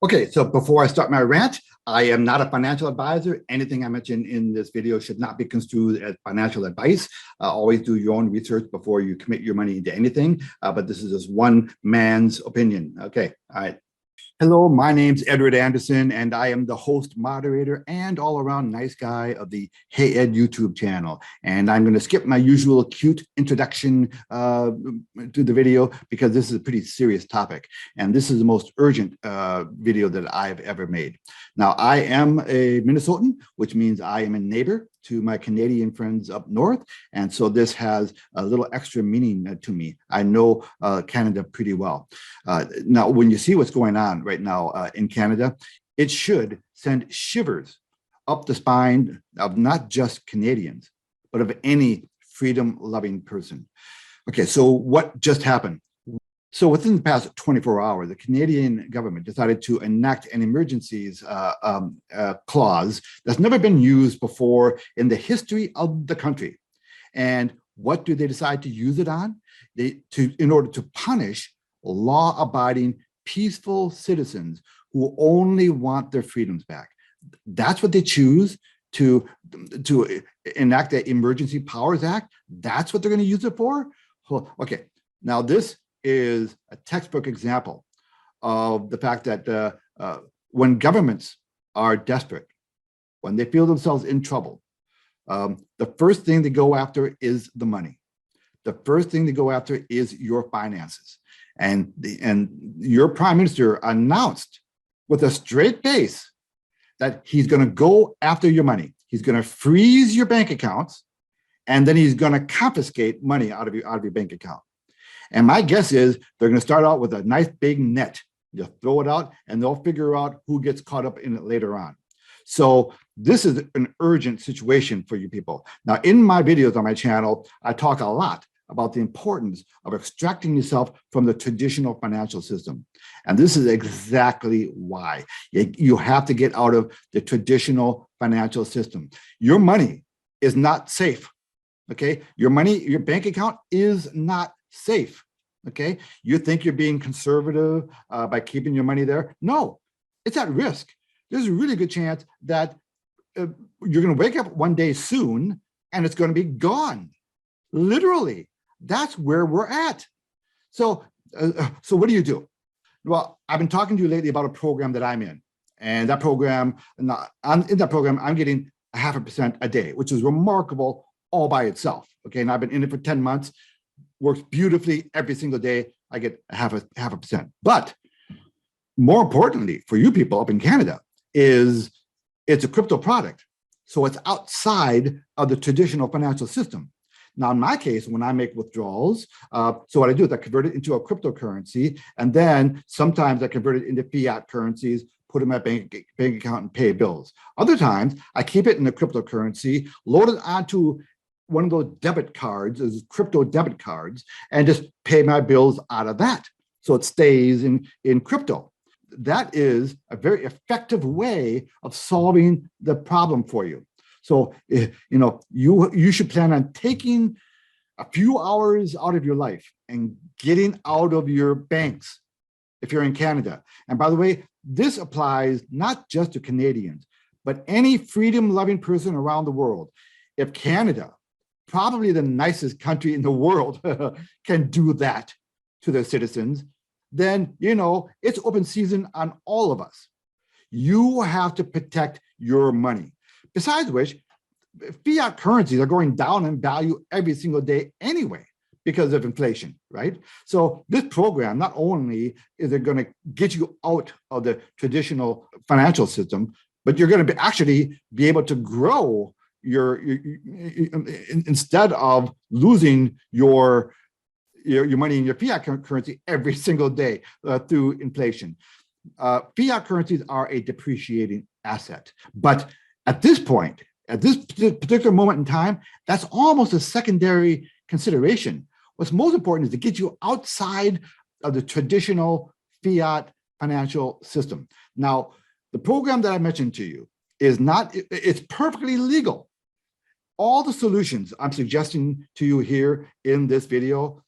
Okay, so before I start my rant, I am not a financial advisor. Anything I mention in this video should not be construed as financial advice. Always do your own research before you commit your money into anything, but this is just one man's opinion. Okay, all right. Hello, my name's Edward Anderson, and I am the host, moderator, and all-around nice guy of the Hey Ed YouTube channel. And I'm going to skip my usual cute introduction to the video because this is a pretty serious topic. And this is the most urgent video that I've ever made. Now, I am a Minnesotan, which means I am a neighbor to my Canadian friends up north. And so this has a little extra meaning to me. I know Canada pretty well. Now, when you see what's going on right now in Canada, it should send shivers up the spine of not just Canadians, but of any freedom-loving person. Okay, so what just happened? So within the past 24 hours, the Canadian government decided to enact an emergencies clause that's never been used before in the history of the country. And what do they decide to use it on? In order to punish law-abiding, peaceful citizens who only want their freedoms back. That's what they choose to enact the Emergency Powers Act. That's what they're going to use it for? Okay, now this is a textbook example of the fact that when governments are desperate, when they feel themselves in trouble, the first thing they go after is the money. The first thing they go after is your finances. And your prime minister announced with a straight face that he's going to go after your money. He's going to freeze your bank accounts, and then he's going to confiscate money out of your bank account. And my guess is they're going to start out with a nice big net. Just throw it out, and they'll figure out who gets caught up in it later on. So this is an urgent situation for you people. Now, in my videos on my channel, I talk a lot about the importance of extracting yourself from the traditional financial system. And this is exactly why. You have to get out of the traditional financial system. Your money is not safe, okay? Your money, your bank account is not safe, okay? You think you're being conservative by keeping your money there? No, it's at risk. There's a really good chance that you're going to wake up one day soon and it's going to be gone. Literally, that's where we're at. So what do you do? Well, I've been talking to you lately about a program that I'm in, and that program, in that program, I'm getting 0.5% a day, which is remarkable all by itself. Okay, and I've been in it for 10 months. Works beautifully every single day. I get 0.5%. But more importantly, for you people up in Canada, is it's a crypto product. So it's outside of the traditional financial system. Now, in my case, when I make withdrawals, so what I do is I convert it into a cryptocurrency, and then sometimes I convert it into fiat currencies, put it in my bank account and pay bills. Other times, I keep it in the cryptocurrency, load it onto one of those debit cards, those crypto debit cards, and just pay my bills out of that. So it stays in crypto. That is a very effective way of solving the problem for you. So, you should plan on taking a few hours out of your life and getting out of your banks if you're in Canada. And by the way, this applies not just to Canadians, but any freedom-loving person around the world. If Canada, probably the nicest country in the world, can do that to their citizens, then, it's open season on all of us. You have to protect your money. Besides which, fiat currencies are going down in value every single day anyway because of inflation, right? So this program, not only is it going to get you out of the traditional financial system, but you're going to actually be able to grow instead of losing your money in your fiat currency every single day through inflation. Fiat currencies are a depreciating asset. But at this point, at this particular moment in time, that's almost a secondary consideration. What's most important is to get you outside of the traditional fiat financial system. Now, the program that I mentioned to you it's perfectly legal. All the solutions I'm suggesting to you here in this video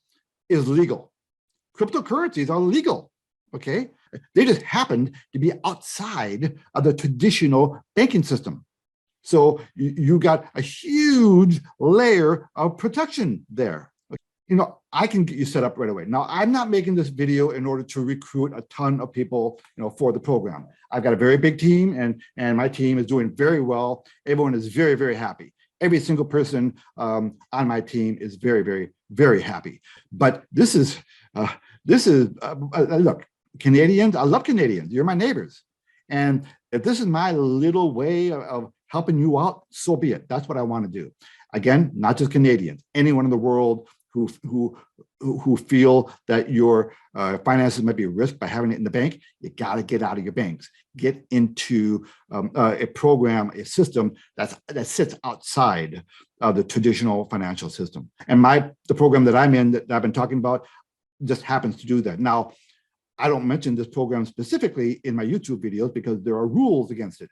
is legal. Cryptocurrencies are legal, okay? They just happened to be outside of the traditional banking system. So you got a huge layer of protection there. I can get you set up right away. Now, I'm not making this video in order to recruit a ton of people, for the program. I've got a very big team, and my team is doing very well. Everyone is very, very happy. Every single person on my team is very, very, very happy. But look, Canadians, I love Canadians. You're my neighbors. And if this is my little way of helping you out, so be it. That's what I want to do. Again, not just Canadians, anyone in the world who feel that your finances might be risked by having it in the bank, you got to get out of your banks. Get into a program, a system that sits outside of the traditional financial system. And the program that I'm in, that I've been talking about, just happens to do that. Now, I don't mention this program specifically in my YouTube videos because there are rules against it,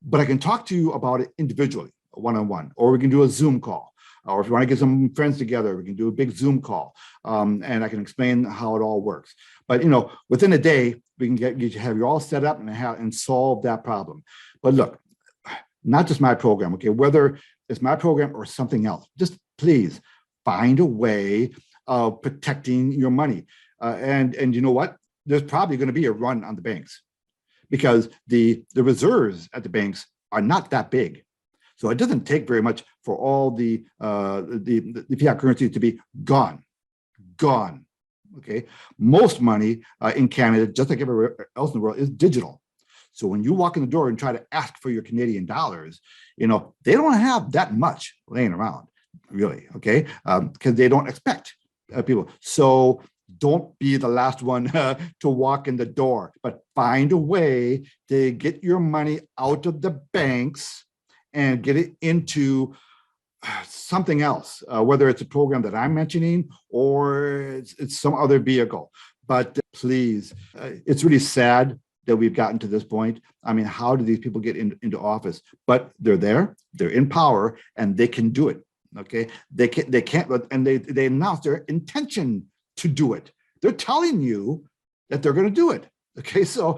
but I can talk to you about it individually, one-on-one, or we can do a Zoom call. Or if you want to get some friends together, we can do a big Zoom call, and I can explain how it all works. But within a day, we can have you all set up and solve that problem. But look, not just my program, okay? Whether it's my program or something else, just please find a way of protecting your money. And you know what? There's probably going to be a run on the banks because the reserves at the banks are not that big. So it doesn't take very much for all the fiat currency to be gone. Okay, most money in Canada, just like everywhere else in the world, is digital. So when you walk in the door and try to ask for your Canadian dollars, they don't have that much laying around, really. Okay, because they don't expect people. So don't be the last one to walk in the door, but find a way to get your money out of the banks and get it into something else, whether it's a program that I'm mentioning or it's some other vehicle. But please, it's really sad that we've gotten to this point. I mean, how do these people get into office? But they're there, they're in power, and they can do it. Okay, they can't, and they announce their intention to do it. They're telling you that they're going to do it. Okay, so,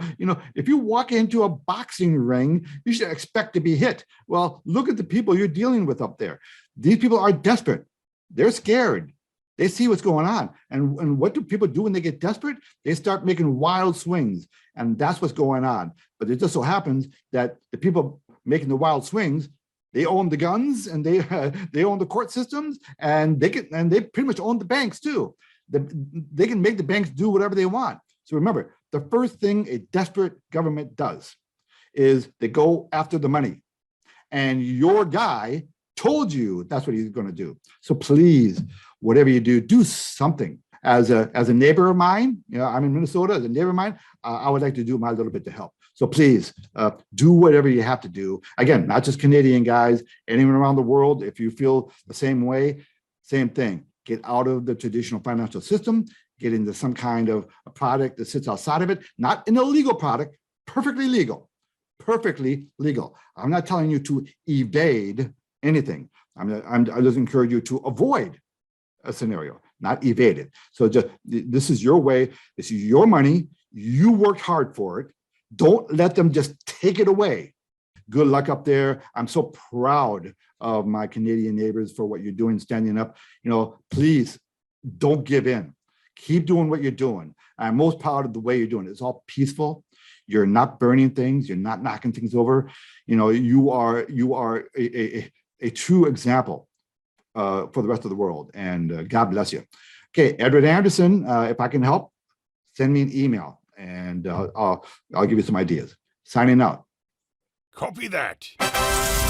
if you walk into a boxing ring, you should expect to be hit. Well, look at the people you're dealing with up there. These people are desperate. They're scared. They see what's going on. And what do people do when they get desperate? They start making wild swings. And that's what's going on. But it just so happens that the people making the wild swings, they own the guns and they own the court systems, and they pretty much own the banks too. They can make the banks do whatever they want. So remember, the first thing a desperate government does is they go after the money. And your guy told you that's what he's going to do. So please, whatever you do something. As a neighbor of mine, I'm in Minnesota, as a neighbor of mine, I would like to do my little bit to help. So please do whatever you have to do. Again, not just Canadian guys, anyone around the world, if you feel the same way, same thing. Get out of the traditional financial system, get into some kind of a product that sits outside of it, not an illegal product, perfectly legal. I'm not telling you to evade anything. I just encourage you to avoid a scenario, not evade it. So this is your way. This is your money. You worked hard for it. Don't let them just take it away. Good luck up there. I'm so proud of my Canadian neighbors for what you're doing, standing up. Please don't give in. Keep doing what you're doing. I'm most proud of the way you're doing it. It's all peaceful. You're not burning things. You're not knocking things over. You are a true example for the rest of the world. And God bless you. Okay, Edward Anderson, if I can help, send me an email and I'll give you some ideas. Signing out. Copy that.